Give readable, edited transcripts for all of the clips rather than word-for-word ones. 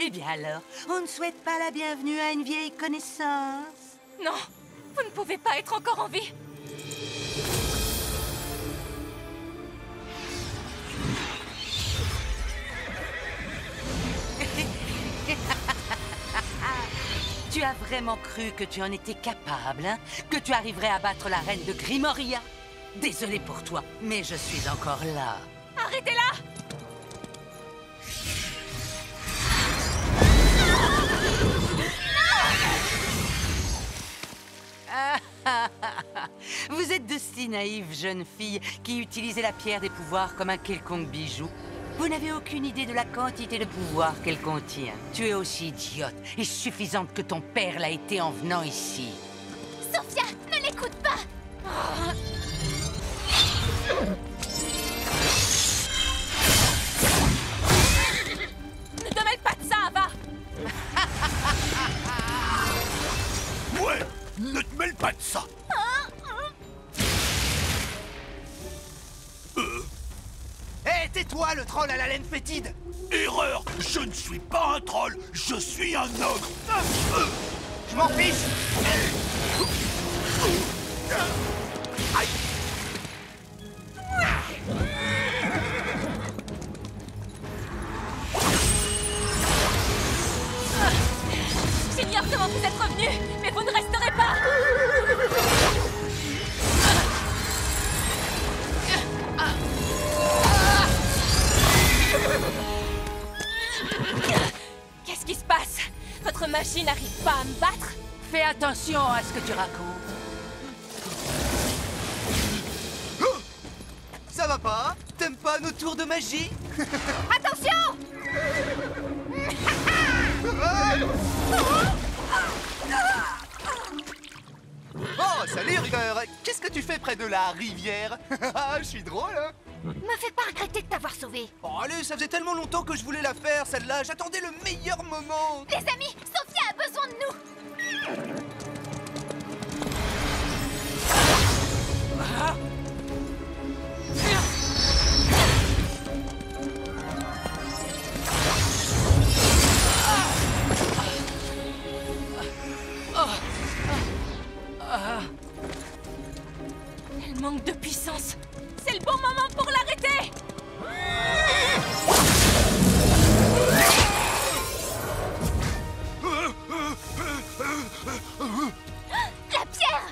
Eh bien alors, on ne souhaite pas la bienvenue à une vieille connaissance? Non, vous ne pouvez pas être encore en vie. Tu as vraiment cru que tu en étais capable, hein? Que tu arriverais à battre la reine de Grimoria? Désolé pour toi, mais je suis encore là. Arrêtez-la! Vous êtes de si naïves, jeune fille, qui utilisez la pierre des pouvoirs comme un quelconque bijou. Vous n'avez aucune idée de la quantité de pouvoir qu'elle contient. Tu es aussi idiote et suffisante que ton père l'a été en venant ici. Sophia, ne l'écoute pas! Ne te mêle pas de ça, Ava! Ouais, ne te mêle pas de ça. Hé, tais-toi, le troll à la laine fétide! Erreur, je ne suis pas un troll, je suis un ogre. Je m'en fiche! Aïe. J'ignore comment vous êtes revenus, mais vous ne resterez pas! Qu'est-ce qui se passe? Votre magie n'arrive pas à me battre? Fais attention à ce que tu racontes. Ça va pas? T'aimes pas nos tours de magie? Attention! Oh, salut Rigor! Qu'est-ce que tu fais près de la rivière? Je suis drôle, hein? Me fais pas regretter de t'avoir sauvé. Oh, allez, ça faisait tellement longtemps que je voulais la faire, celle-là. J'attendais le meilleur moment. Les amis, Sophia a besoin de nous. Elle manque de puissance. C'est le bon moment pour l'arrêter. La pierre!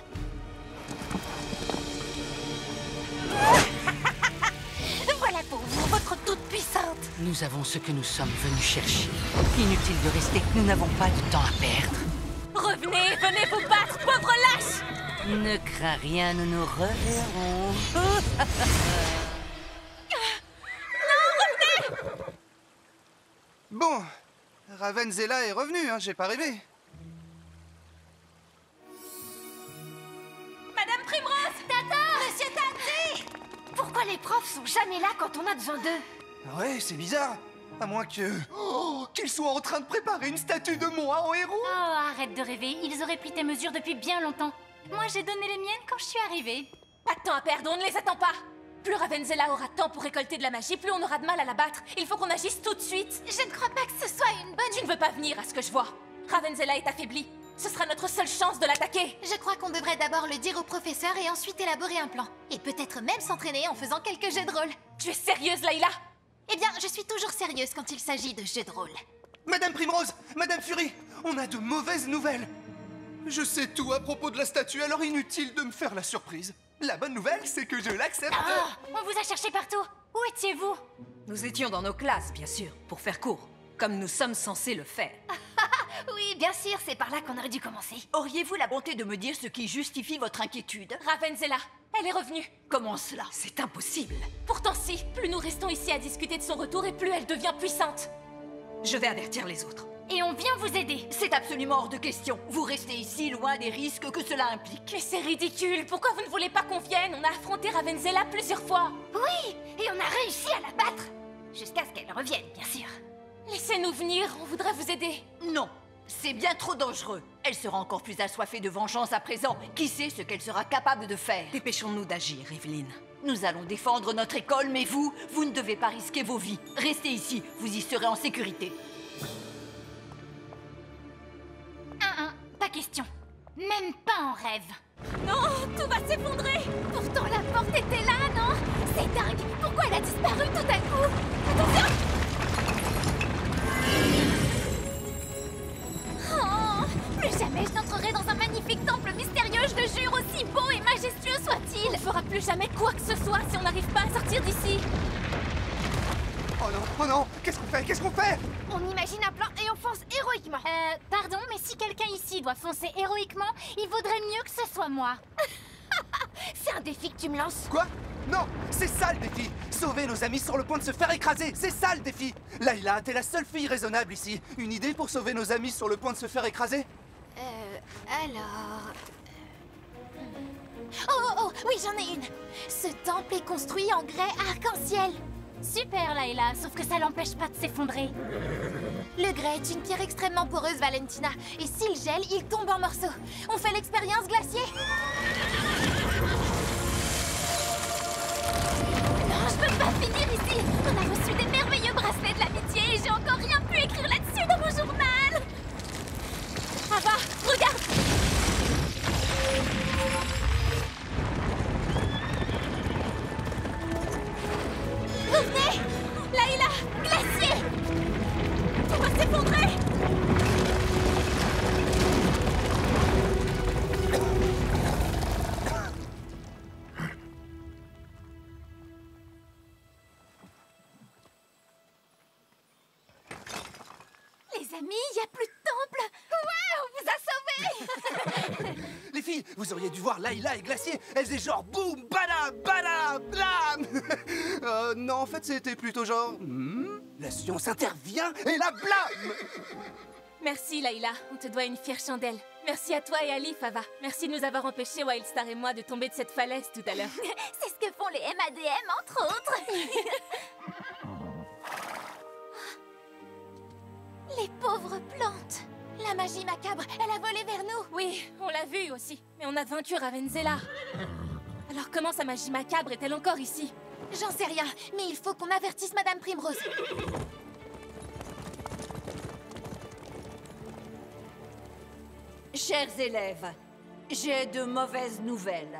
Voilà pour vous, votre toute puissante. Nous avons ce que nous sommes venus chercher. Inutile de rester, nous n'avons pas de temps à perdre. Revenez, venez vous battre, pauvre lâche! Ne crains rien, nous nous reverrons. Bon, Ravenzella est revenue, hein, j'ai pas rêvé. Madame Primrose! Tata! Monsieur Tati! Pourquoi les profs sont jamais là quand on a besoin d'eux? Ouais, c'est bizarre. À moins que... Oh, qu'ils soient en train de préparer une statue de moi en héros. Oh, arrête de rêver, ils auraient pris tes mesures depuis bien longtemps. Moi, j'ai donné les miennes quand je suis arrivée. Pas de temps à perdre, on ne les attend pas! Plus Ravenzella aura de temps pour récolter de la magie, plus on aura de mal à la battre. Il faut qu'on agisse tout de suite. Je ne crois pas que ce soit une bonne... Tu ne veux pas venir à ce que je vois. Ravenzella est affaiblie. Ce sera notre seule chance de l'attaquer. Je crois qu'on devrait d'abord le dire au professeur et ensuite élaborer un plan. Et peut-être même s'entraîner en faisant quelques jeux de rôle. Tu es sérieuse, Layla? Eh bien, je suis toujours sérieuse quand il s'agit de jeux de rôle. Madame Primrose, Madame Fury, on a de mauvaises nouvelles. Je sais tout à propos de la statue, alors inutile de me faire la surprise. La bonne nouvelle, c'est que je l'accepte. On vous a cherché partout. Où étiez-vous? Nous étions dans nos classes, bien sûr, pour faire court, comme nous sommes censés le faire. Oui, bien sûr, c'est par là qu'on aurait dû commencer. Auriez-vous la bonté de me dire ce qui justifie votre inquiétude? Ravenzella, elle est revenue. Comment cela? C'est impossible. Pourtant si, plus nous restons ici à discuter de son retour et plus elle devient puissante. Je vais avertir les autres. Et on vient vous aider. C'est absolument hors de question. Vous restez ici, loin des risques que cela implique. Mais c'est ridicule, pourquoi vous ne voulez pas qu'on vienne? On a affronté Ravenzella plusieurs fois. Oui, et on a réussi à la battre. Jusqu'à ce qu'elle revienne, bien sûr. Laissez-nous venir, on voudrait vous aider. Non, c'est bien trop dangereux. Elle sera encore plus assoiffée de vengeance à présent. Qui sait ce qu'elle sera capable de faire? Dépêchons-nous d'agir, Evelyn. Nous allons défendre notre école, mais vous ne devez pas risquer vos vies. Restez ici, vous y serez en sécurité. Pas question. Même pas en rêve. Non, tout va s'effondrer. Pourtant, la porte était là, non? C'est dingue. Pourquoi elle a disparu tout à coup? Attention! Oh, plus jamais je n'entrerai dans un magnifique temple mystérieux, je le jure, aussi beau et majestueux soit-il. On ne fera plus jamais quoi que ce soit si on n'arrive pas à sortir d'ici. Oh non, qu'est-ce qu'on fait? Qu'est-ce qu'on fait? On imagine un plan et on fonce héroïquement. Pardon, mais si quelqu'un ici doit foncer héroïquement, il vaudrait mieux que ce soit moi. C'est un défi que tu me lances. Quoi? Non, c'est ça le défi! Sauver nos amis sur le point de se faire écraser! C'est ça le défi! Layla, t'es la seule fille raisonnable ici. Une idée pour sauver nos amis sur le point de se faire écraser? Alors... Oh, oui, j'en ai une. Ce temple est construit en grès arc-en-ciel. Super, Layla, sauf que ça l'empêche pas de s'effondrer. Le grès est une pierre extrêmement poreuse, Valentina. Et s'il gèle, il tombe en morceaux. On fait l'expérience glacier? Non, je peux pas finir ici. On a reçu des merveilleux bracelets de l'amitié et j'ai encore rien pu écrire là-dessus dans mon journal. Ava, regarde. Vous venez? Layla, glacier! Tout va s'effondrer! Les amis, il n'y a plus de temple! Ouais, on vous a sauvés! Les filles, vous auriez dû voir Layla et Glacier. Elles faisaient genre boum, bada, bada, blam. Non, en fait, c'était plutôt genre... la science intervient et la blâme. Merci Layla, on te doit une fière chandelle. Merci à toi et à Leaf, Ava. Merci de nous avoir empêchés, Wildstar et moi, de tomber de cette falaise tout à l'heure. C'est ce que font les MADM, entre autres. Les pauvres plantes. La magie macabre, elle a volé vers nous. Oui, on l'a vu aussi, mais on a vaincu Ravenzela. Alors comment sa magie macabre est-elle encore ici? J'en sais rien, mais il faut qu'on avertisse Madame Primrose. Chers élèves, j'ai de mauvaises nouvelles.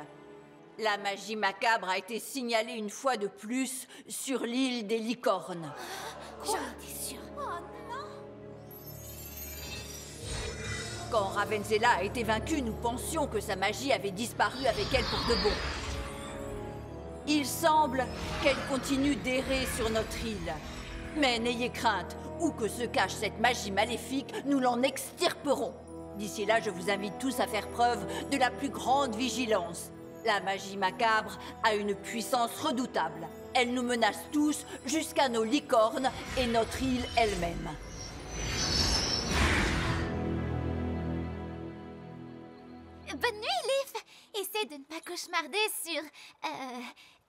La magie macabre a été signalée une fois de plus sur l'île des licornes. J'en étais sûre. Oh non. Quand Ravenzela a été vaincue, nous pensions que sa magie avait disparu avec elle pour de bon. Il semble qu'elle continue d'errer sur notre île. Mais n'ayez crainte, où que se cache cette magie maléfique, nous l'en extirperons. D'ici là, je vous invite tous à faire preuve de la plus grande vigilance. La magie macabre a une puissance redoutable. Elle nous menace tous jusqu'à nos licornes et notre île elle-même. Bonne nuit, Leaf. Essaie de ne pas cauchemarder sur...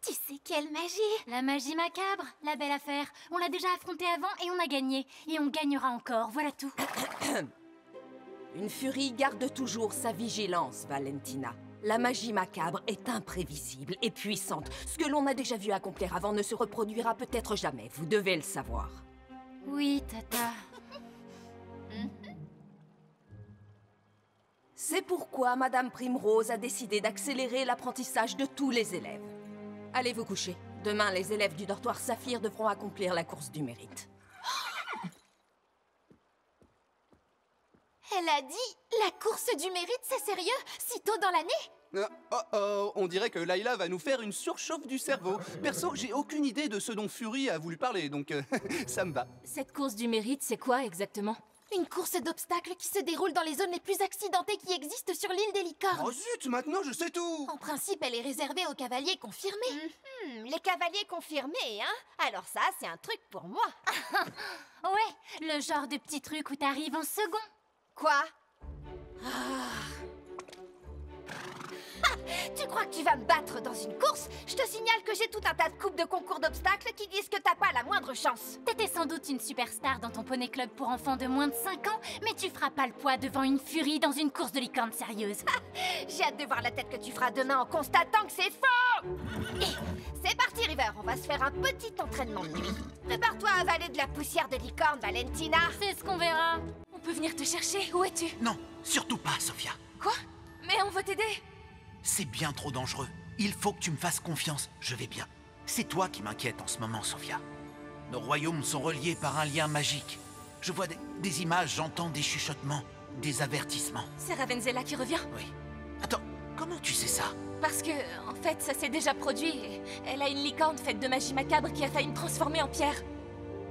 tu sais quelle magie? La magie macabre, la belle affaire. On l'a déjà affrontée avant et on a gagné. Et on gagnera encore, voilà tout. Une furie garde toujours sa vigilance, Valentina. La magie macabre est imprévisible et puissante. Ce que l'on a déjà vu accomplir avant ne se reproduira peut-être jamais. Vous devez le savoir. Oui, Tata. C'est pourquoi Madame Primrose a décidé d'accélérer l'apprentissage de tous les élèves. Allez vous coucher. Demain, les élèves du dortoir Saphir devront accomplir la course du mérite. Elle a dit la course du mérite, c'est sérieux? Si tôt dans l'année? On dirait que Layla va nous faire une surchauffe du cerveau. Perso, j'ai aucune idée de ce dont Fury a voulu parler, donc ça me va. Cette course du mérite, c'est quoi exactement? Une course d'obstacles qui se déroule dans les zones les plus accidentées qui existent sur l'île des licornes. Oh zut, maintenant je sais tout. En principe, elle est réservée aux cavaliers confirmés. Les cavaliers confirmés, hein? Alors ça, c'est un truc pour moi. Ouais, le genre de petit truc où t'arrives en second. Quoi? Tu crois que tu vas me battre dans une course? Je te signale que j'ai tout un tas de coupes de concours d'obstacles qui disent que t'as pas la moindre chance. T'étais sans doute une superstar dans ton poney club pour enfants de moins de 5 ans, mais tu feras pas le poids devant une furie dans une course de licorne sérieuse. J'ai hâte de voir la tête que tu feras demain en constatant que c'est faux. C'est parti, River, on va se faire un petit entraînement de nuit. Prépare-toi à avaler de la poussière de licorne, Valentina. C'est ce qu'on verra. On peut venir te chercher. Où es-tu? Non, surtout pas, Sophia. Quoi? Mais on veut t'aider. C'est bien trop dangereux. Il faut que tu me fasses confiance. Je vais bien. C'est toi qui m'inquiète en ce moment, Sophia. Nos royaumes sont reliés par un lien magique. Je vois des images, j'entends des chuchotements, des avertissements. C'est Ravenzela qui revient. Oui. Attends, comment tu sais ça? Parce que, en fait, ça s'est déjà produit. Et elle a une licorne faite de magie macabre qui a failli me transformer en pierre.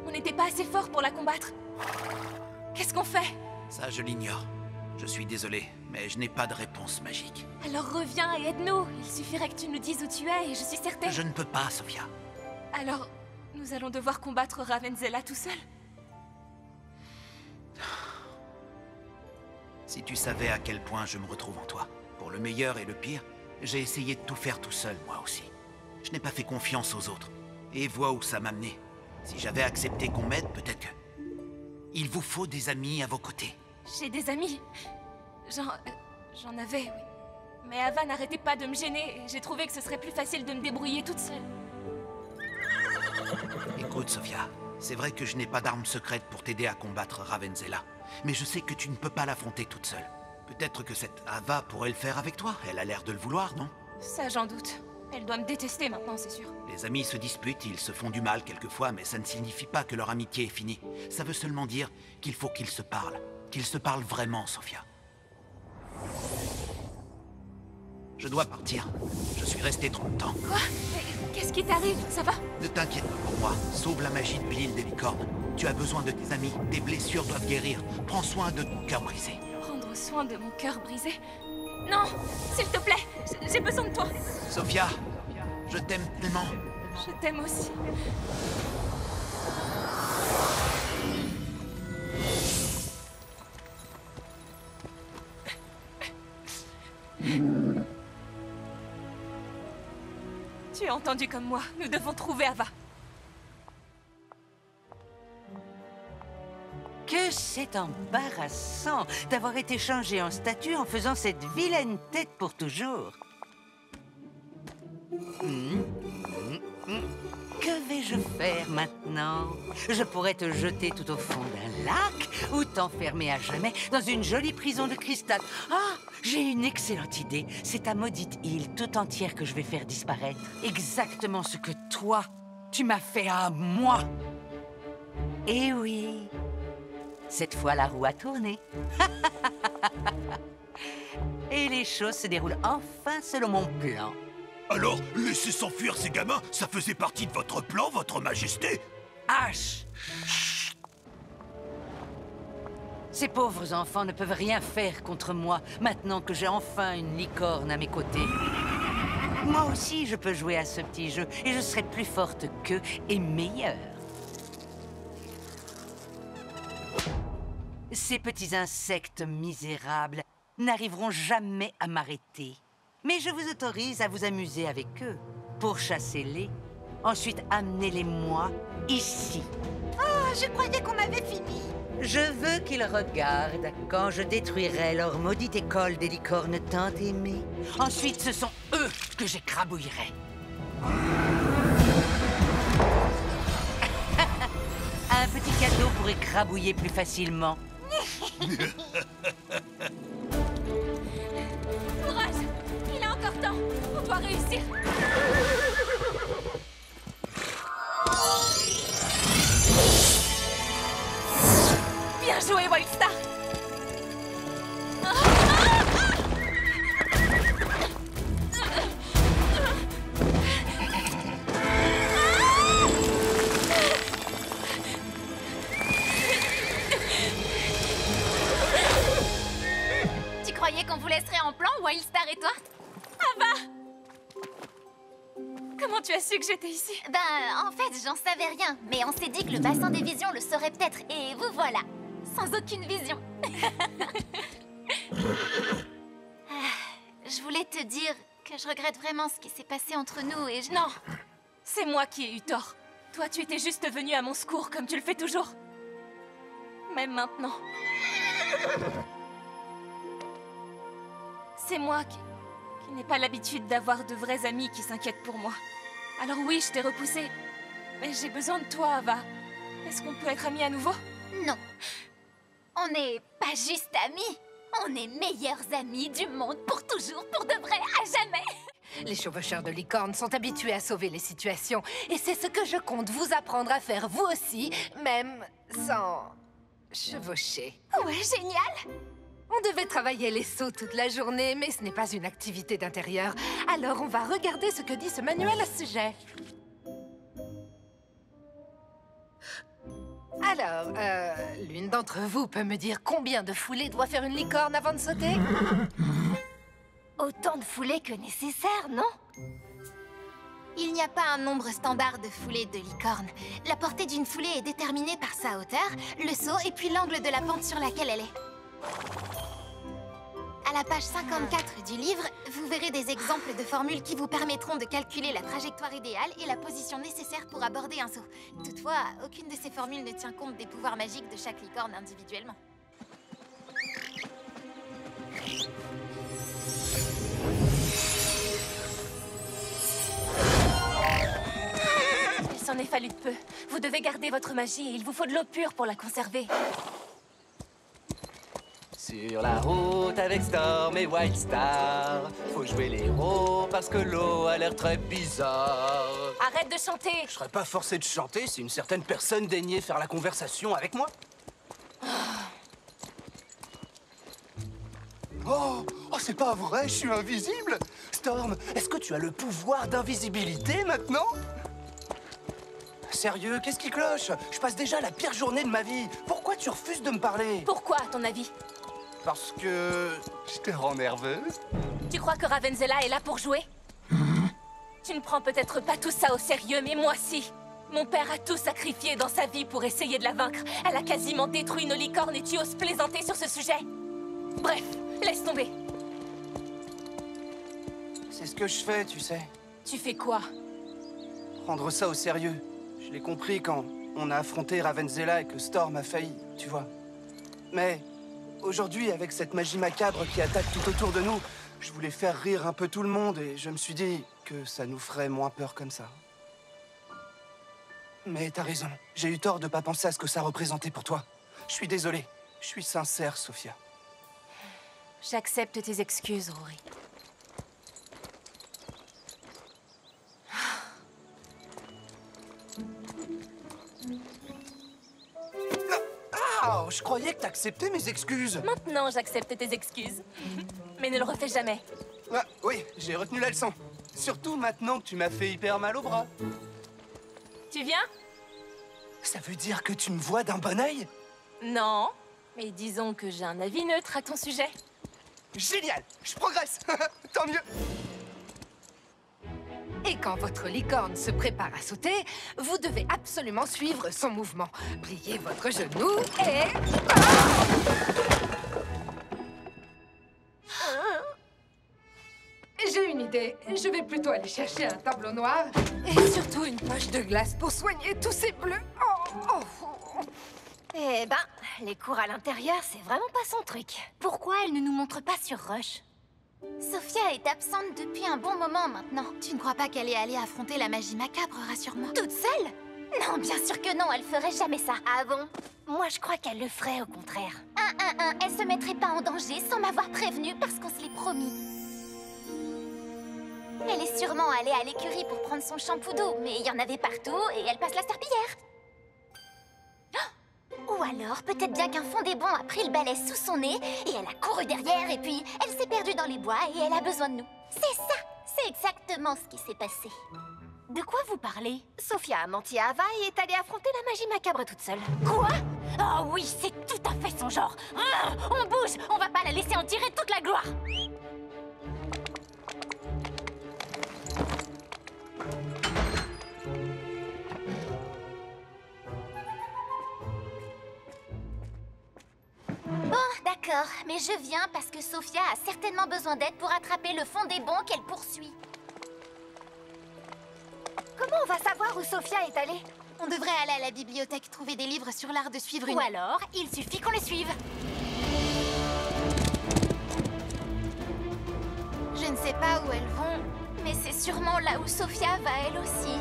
On n'était pas assez fort pour la combattre. Qu'est-ce qu'on fait? Ça, je l'ignore. Je suis désolé, mais je n'ai pas de réponse magique. Alors reviens et aide-nous. Il suffirait que tu nous dises où tu es et je suis certaine. Je ne peux pas, Sophia. Alors, nous allons devoir combattre Ravenzela tout seul. Si tu savais à quel point je me retrouve en toi, pour le meilleur et le pire, j'ai essayé de tout faire tout seul, moi aussi. Je n'ai pas fait confiance aux autres. Et vois où ça m'a mené. Si j'avais accepté qu'on m'aide, peut-être que... Il vous faut des amis à vos côtés. J'ai des amis. J'en avais, oui. Mais Ava n'arrêtait pas de me gêner et j'ai trouvé que ce serait plus facile de me débrouiller toute seule. Écoute, Sophia, c'est vrai que je n'ai pas d'arme secrète pour t'aider à combattre Ravenzela. Mais je sais que tu ne peux pas l'affronter toute seule. Peut-être que cette Ava pourrait le faire avec toi. Elle a l'air de le vouloir, non? Ça, j'en doute. Elle doit me détester maintenant, c'est sûr. Les amis se disputent, ils se font du mal quelquefois, mais ça ne signifie pas que leur amitié est finie. Ça veut seulement dire qu'il faut qu'ils se parlent. Qu'ils se parlent vraiment, Sophia. Je dois partir. Je suis resté trop longtemps. Quoi? Mais qu'est-ce qui t'arrive? Ça va? Ne t'inquiète pas pour moi. Sauve la magie de l'île des licornes. Tu as besoin de tes amis. Tes blessures doivent guérir. Prends soin de ton cœur brisé. Prendre soin de mon cœur brisé? Non! S'il te plaît! J'ai besoin de toi! Sophia, je t'aime tellement. Je t'aime aussi. Tu as entendu comme moi. Nous devons trouver Ava. Que c'est embarrassant d'avoir été changé en statue en faisant cette vilaine tête pour toujours. Que vais-je faire maintenant? Je pourrais te jeter tout au fond d'un lac ou t'enfermer à jamais dans une jolie prison de cristal. Ah, j'ai une excellente idée. C'est ta maudite île tout entière que je vais faire disparaître. Exactement ce que toi, tu m'as fait à moi. Eh oui, cette fois la roue a tourné. Et les choses se déroulent enfin selon mon plan. Alors, laissez s'enfuir ces gamins, ça faisait partie de votre plan, votre majesté? H. Ces pauvres enfants ne peuvent rien faire contre moi, maintenant que j'ai enfin une licorne à mes côtés. Moi aussi, je peux jouer à ce petit jeu, et je serai plus forte qu'eux et meilleure. Ces petits insectes misérables n'arriveront jamais à m'arrêter. Mais je vous autorise à vous amuser avec eux. Pourchassez-les, ensuite amenez-les-moi ici. Oh, je croyais qu'on avait fini. Je veux qu'ils regardent quand je détruirai leur maudite école des licornes tant aimées. Ensuite, ce sont eux que j'écrabouillerai. Un petit cadeau pour écrabouiller plus facilement. Courage! Il est encore temps! On doit réussir! Bien joué, Wildstar! Tu croyais qu'on vous laisserait en plan, Wildstar et toi? Ava! Comment tu as su que j'étais ici? Ben, en fait, j'en savais rien. Mais on s'est dit que le bassin des visions le saurait peut-être. Et vous voilà. Sans aucune vision. je voulais te dire que je regrette vraiment ce qui s'est passé entre nous et je... Non, c'est moi qui ai eu tort. Toi, tu étais juste venu à mon secours, comme tu le fais toujours. Même maintenant. C'est moi qui n'ai pas l'habitude d'avoir de vrais amis qui s'inquiètent pour moi. Alors oui, je t'ai repoussé. Mais j'ai besoin de toi, Ava. Est-ce qu'on peut être amis à nouveau? Non. On n'est pas juste amis. On est meilleurs amis du monde pour toujours, pour de vrai, à jamais. Les chevaucheurs de licorne sont habitués à sauver les situations. Et c'est ce que je compte vous apprendre à faire vous aussi, même sans chevaucher. Ouais, génial. On devait travailler les sauts toute la journée, mais ce n'est pas une activité d'intérieur. Alors on va regarder ce que dit ce manuel à ce sujet. Alors, l'une d'entre vous peut me dire combien de foulées doit faire une licorne avant de sauter? Autant de foulées que nécessaire, non? Il n'y a pas un nombre standard de foulées de licorne. La portée d'une foulée est déterminée par sa hauteur, le saut et puis l'angle de la pente sur laquelle elle est. À la page 54 du livre, vous verrez des exemples de formules qui vous permettront de calculer la trajectoire idéale et la position nécessaire pour aborder un saut. Toutefois, aucune de ces formules ne tient compte des pouvoirs magiques de chaque licorne individuellement. Il s'en est fallu de peu. Vous devez garder votre magie et il vous faut de l'eau pure pour la conserver. Sur la route avec Storm et White Star, faut jouer les héros parce que l'eau a l'air très bizarre. Arrête de chanter! Je serais pas forcé de chanter si une certaine personne daignait faire la conversation avec moi. Oh, c'est pas vrai, je suis invisible! Storm, est-ce que tu as le pouvoir d'invisibilité maintenant? Sérieux, qu'est-ce qui cloche? Je passe déjà la pire journée de ma vie. Pourquoi tu refuses de me parler? Pourquoi, à ton avis? Parce que je te rends nerveuse. Tu crois que Ravenzela est là pour jouer? Tu ne prends peut-être pas tout ça au sérieux, mais moi si. Mon père a tout sacrifié dans sa vie pour essayer de la vaincre. Elle a quasiment détruit nos licornes et tu oses plaisanter sur ce sujet. Bref, laisse tomber. C'est ce que je fais, tu sais. Tu fais quoi? Prendre ça au sérieux. Je l'ai compris quand on a affronté Ravenzela et que Storm a failli, tu vois. Mais aujourd'hui, avec cette magie macabre qui attaque tout autour de nous, je voulais faire rire un peu tout le monde et je me suis dit que ça nous ferait moins peur comme ça. Mais t'as raison, j'ai eu tort de pas penser à ce que ça représentait pour toi. Je suis désolé, je suis sincère, Sophia. J'accepte tes excuses, Rory. Oh, je croyais que t'acceptais mes excuses. Maintenant, j'accepte tes excuses. Mais ne le refais jamais. Ah, oui, j'ai retenu la leçon. Surtout maintenant que tu m'as fait hyper mal au bras. Tu viens? Ça veut dire que tu me vois d'un bon œil? Non, mais disons que j'ai un avis neutre à ton sujet. Génial, je progresse. Tant mieux. Et quand votre licorne se prépare à sauter, vous devez absolument suivre son mouvement. Pliez votre genou et... J'ai une idée. Je vais plutôt aller chercher un tableau noir et surtout une poche de glace pour soigner tous ces bleus. Eh ben, les cours à l'intérieur, c'est vraiment pas son truc. Pourquoi elle ne nous montre pas sur Rush? Sophia est absente depuis un bon moment maintenant. Tu ne crois pas qu'elle est allée affronter la magie macabre, rassure-moi? Toute seule? Non, bien sûr que non, elle ferait jamais ça. Ah bon? Moi, je crois qu'elle le ferait au contraire. Elle se mettrait pas en danger sans m'avoir prévenue parce qu'on se l'est promis. Elle est sûrement allée à l'écurie pour prendre son shampoo d'eau, mais il y en avait partout et elle passe la serpillière. Ou alors, peut-être bien qu'un fondébon a pris le balai sous son nez et elle a couru derrière et puis elle s'est perdue dans les bois et elle a besoin de nous. C'est ça! C'est exactement ce qui s'est passé. De quoi vous parlez? Sophia a menti à Ava et est allée affronter la magie macabre toute seule. Quoi? Oh oui, c'est tout à fait son genre. On bouge! On va pas la laisser en tirer toute la gloire! Bon, d'accord. D'accord, mais je viens parce que Sophia a certainement besoin d'aide pour attraper le fond des bons qu'elle poursuit. Comment on va savoir où Sophia est allée? On devrait aller à la bibliothèque trouver des livres sur l'art de suivre une... Ou alors, il suffit qu'on les suive. Je ne sais pas où elles vont, mais c'est sûrement là où Sophia va elle aussi.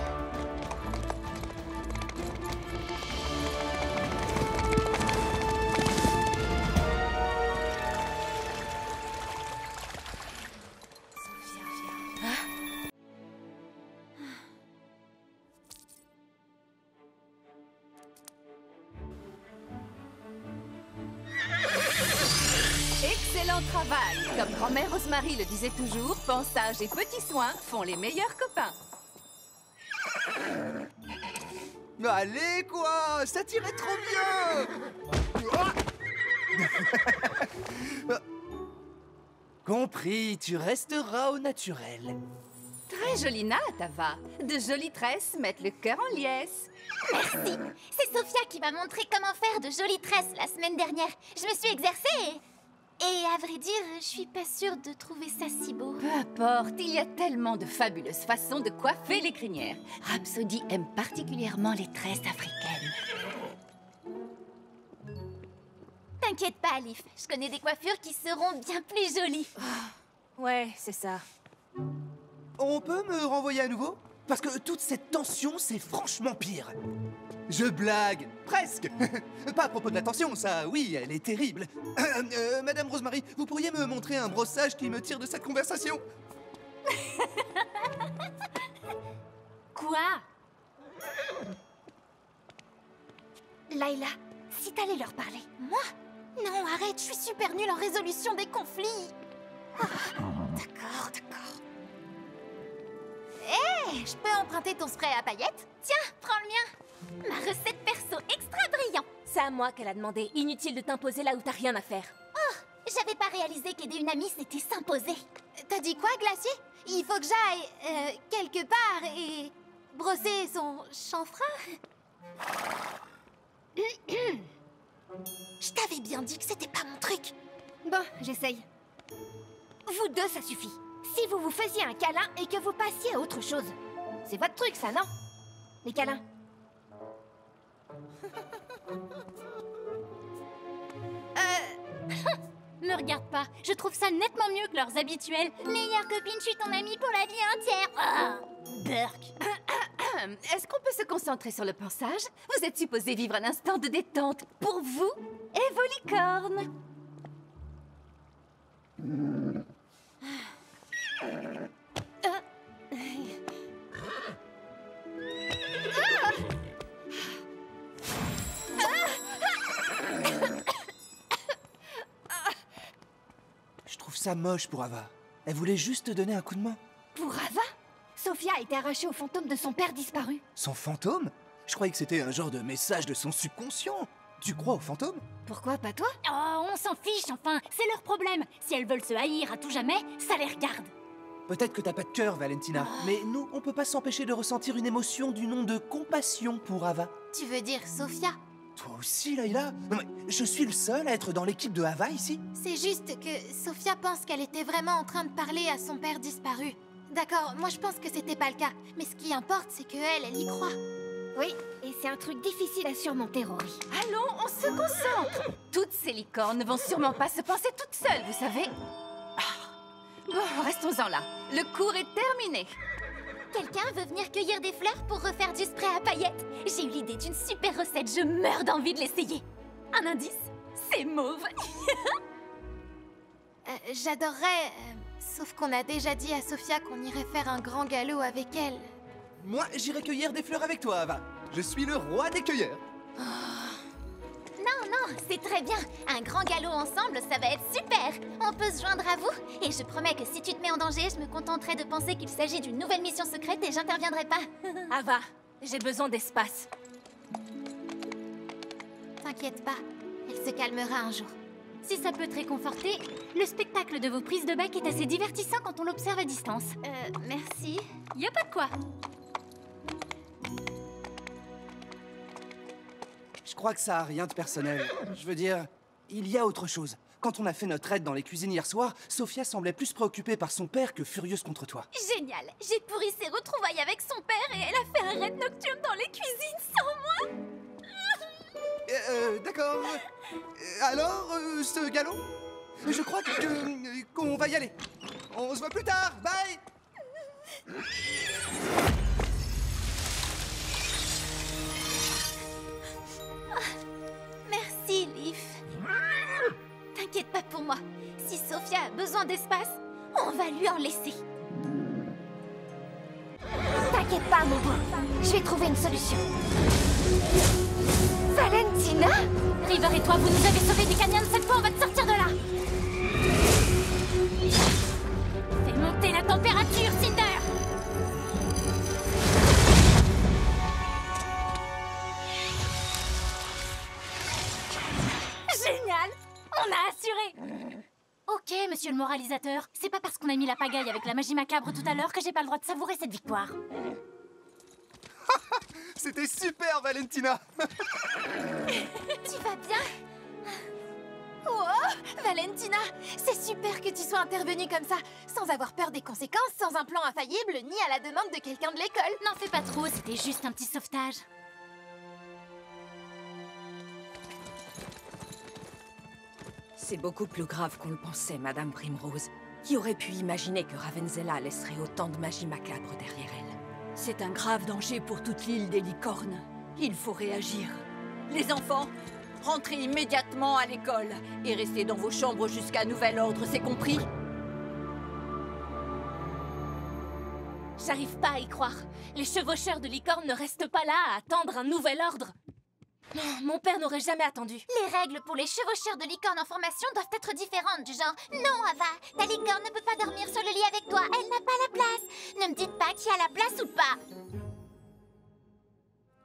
Excellent travail! Comme grand-mère Rosemary le disait toujours, pensage et petits soins font les meilleurs copains. Allez, quoi! Ça tirait trop bien! Compris, tu resteras au naturel. Très jolie natte, Ava. De jolies tresses mettent le cœur en liesse. Merci. C'est Sophia qui m'a montré comment faire de jolies tresses la semaine dernière. Je me suis exercée et à vrai dire, je suis pas sûre de trouver ça si beau. Peu importe, il y a tellement de fabuleuses façons de coiffer les crinières. Rhapsody aime particulièrement les tresses africaines. T'inquiète pas, Alif. Je connais des coiffures qui seront bien plus jolies. Ouais, c'est ça. On peut me renvoyer à nouveau? Parce que toute cette tension, c'est franchement pire. Je blague, presque. Pas à propos de la tension, ça, oui, elle est terrible. Madame Rosemary, vous pourriez me montrer un brossage qui me tire de cette conversation? Quoi? Layla, si t'allais leur parler. Moi? Non, arrête, je suis super nulle en résolution des conflits. D'accord, d'accord. Hé, je peux emprunter ton spray à paillettes? Tiens, prends le mien. Ma recette perso extra brillant. C'est à moi qu'elle a demandé. Inutile de t'imposer là où t'as rien à faire. Oh, j'avais pas réalisé qu'aider une amie, c'était s'imposer. T'as dit quoi, Glacier? Il faut que j'aille quelque part et brosser son chanfrein? Je t'avais bien dit que c'était pas mon truc. Bon, j'essaye. Vous deux, ça suffit. Si vous vous faisiez un câlin et que vous passiez à autre chose. C'est votre truc, ça, non? Les câlins. Me regarde pas, je trouve ça nettement mieux que leurs habituels. Meilleure copine, je suis ton amie pour la vie entière. Ah, Burk. Est-ce qu'on peut se concentrer sur le pensage? Vous êtes supposé vivre un instant de détente pour vous et vos licornes. Je trouve ça moche pour Ava. Elle voulait juste te donner un coup de main. Pour Ava? Sophia a été arrachée au fantôme de son père disparu. Son fantôme? Je croyais que c'était un genre de message de son subconscient. Tu crois au fantôme? Pourquoi pas toi? Oh, on s'en fiche, enfin, c'est leur problème. Si elles veulent se haïr à tout jamais, ça les regarde. Peut-être que t'as pas de cœur, Valentina, mais nous, on peut pas s'empêcher de ressentir une émotion du nom de compassion pour Ava. Tu veux dire Sophia? Toi aussi, Layla? Non, mais je suis le seul à être dans l'équipe de Ava ici? C'est juste que Sophia pense qu'elle était vraiment en train de parler à son père disparu. D'accord, moi je pense que c'était pas le cas, mais ce qui importe, c'est qu'elle, elle y croit. Oui, et c'est un truc difficile à surmonter, Rory. Allons, on se concentre. Toutes ces licornes ne vont sûrement pas se penser toutes seules, vous savez. Bon, restons-en là. Le cours est terminé. Quelqu'un veut venir cueillir des fleurs pour refaire du spray à paillettes? J'ai eu l'idée d'une super recette, je meurs d'envie de l'essayer. Un indice? C'est mauve. J'adorerais, sauf qu'on a déjà dit à Sophia qu'on irait faire un grand galop avec elle. Moi, j'irai cueillir des fleurs avec toi, Ava. Je suis le roi des cueilleurs. Non, non, c'est très bien. Un grand galop ensemble, ça va être super. On peut se joindre à vous. Et je promets que si tu te mets en danger, je me contenterai de penser qu'il s'agit d'une nouvelle mission secrète et j'interviendrai pas. Ava, j'ai besoin d'espace. T'inquiète pas, elle se calmera un jour. Si ça peut te réconforter, le spectacle de vos prises de bec est assez divertissant quand on l'observe à distance. Merci. Y a pas de quoi. Je crois que ça a rien de personnel. Je veux dire, il y a autre chose. Quand on a fait notre aide dans les cuisines hier soir, Sophia semblait plus préoccupée par son père que furieuse contre toi. Génial. J'ai pourri ses retrouvailles avec son père et elle a fait un raid nocturne dans les cuisines sans moi. D'accord. Alors, ce galop? Je crois qu'on va y aller. On se voit plus tard. Bye. Merci, Leaf. T'inquiète pas pour moi. Si Sophia a besoin d'espace, on va lui en laisser. T'inquiète pas, mon beau. Je vais trouver une solution. Valentina? River et toi, vous nous avez sauvés du canyon. Cette fois, on va te sortir de là. Fais monter la température, Cinder. Génial! On a assuré! Ok, monsieur le moralisateur, c'est pas parce qu'on a mis la pagaille avec la magie macabre tout à l'heure que j'ai pas le droit de savourer cette victoire. C'était super, Valentina. Tu vas bien? Wow, Valentina, c'est super que tu sois intervenue comme ça, sans avoir peur des conséquences, sans un plan infaillible, ni à la demande de quelqu'un de l'école. N'en fais pas trop, c'était juste un petit sauvetage. C'est beaucoup plus grave qu'on le pensait, Madame Primrose. Qui aurait pu imaginer que Ravenzela laisserait autant de magie macabre derrière elle? C'est un grave danger pour toute l'île des licornes. Il faut réagir. Les enfants, rentrez immédiatement à l'école et restez dans vos chambres jusqu'à nouvel ordre, c'est compris? J'arrive pas à y croire. Les chevaucheurs de licorne ne restent pas là à attendre un nouvel ordre. Non, mon père n'aurait jamais attendu. Les règles pour les chevaucheurs de licorne en formation doivent être différentes, du genre « Non, Ava, ta licorne ne peut pas dormir sur le lit avec toi, elle n'a pas la place. Ne me dites pas qui a la place ou pas. »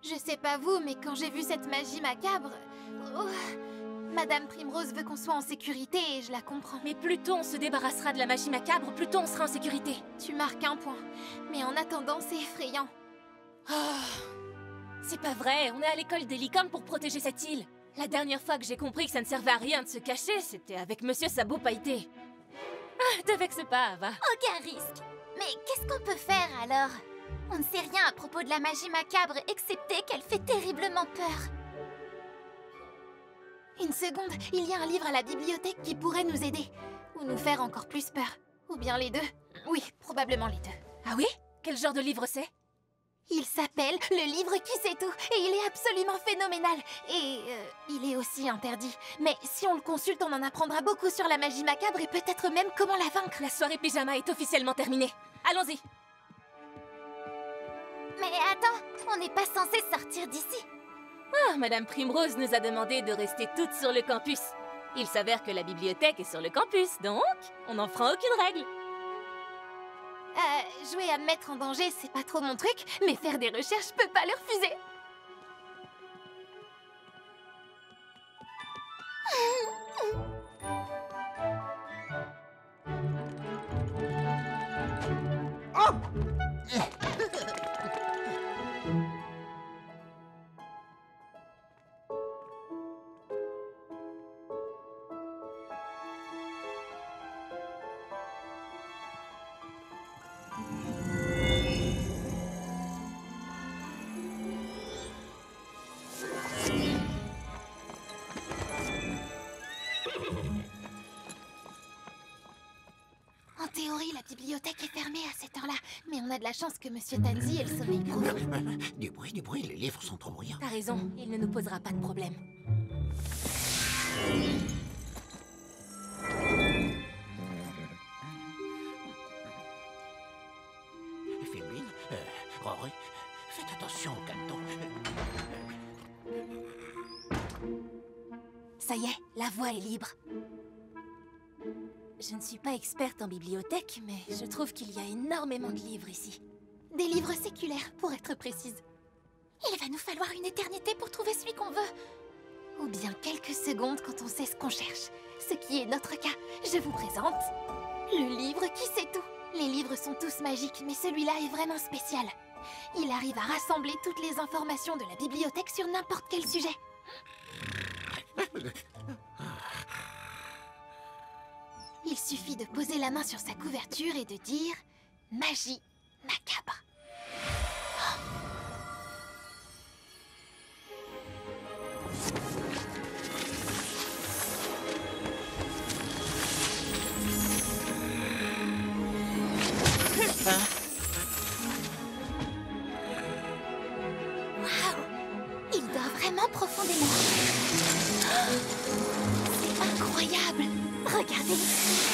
Je sais pas vous, mais quand j'ai vu cette magie macabre... Madame Primrose veut qu'on soit en sécurité et je la comprends. Mais plus tôt on se débarrassera de la magie macabre, plus tôt on sera en sécurité. Tu marques un point. Mais en attendant, c'est effrayant. C'est pas vrai, on est à l'école des licornes pour protéger cette île. La dernière fois que j'ai compris que ça ne servait à rien de se cacher, c'était avec Monsieur Sabot Pailleté. Te vexe pas, Ava. Aucun risque. Mais qu'est-ce qu'on peut faire alors? On ne sait rien à propos de la magie macabre, excepté qu'elle fait terriblement peur. Une seconde, il y a un livre à la bibliothèque qui pourrait nous aider. Ou nous faire encore plus peur. Ou bien les deux. Oui, probablement les deux. Ah oui? Quel genre de livre c'est? Il s'appelle Le Livre qui sait tout, et il est absolument phénoménal. Et il est aussi interdit. Mais si on le consulte, on en apprendra beaucoup sur la magie macabre et peut-être même comment la vaincre. La soirée pyjama est officiellement terminée. Allons-y. Mais attends, on n'est pas censé sortir d'ici. Ah, Madame Primrose nous a demandé de rester toutes sur le campus. Il s'avère que la bibliothèque est sur le campus, donc on n'enfreint aucune règle. Jouer à me mettre en danger, c'est pas trop mon truc, mais faire des recherches, je peux pas le refuser. En théorie, la bibliothèque est fermée à cette heure-là, mais on a de la chance que Monsieur Tanzi ait le sommeil profond. Du bruit, les livres sont trop bruyants. T'as raison, il ne nous posera pas de problème. Phébine, Rory, faites attention au cadeton. Ça y est, la voie est libre. Je ne suis pas experte en bibliothèque, mais je trouve qu'il y a énormément de livres ici. Des livres séculaires, pour être précise. Il va nous falloir une éternité pour trouver celui qu'on veut. Ou bien quelques secondes quand on sait ce qu'on cherche. Ce qui est notre cas. Je vous présente le livre qui sait tout. Les livres sont tous magiques, mais celui-là est vraiment spécial. Il arrive à rassembler toutes les informations de la bibliothèque sur n'importe quel sujet. Il suffit de poser la main sur sa couverture et de dire « Magie macabre ». Waouh! Il dort vraiment profondément. C'est incroyable! Regardez!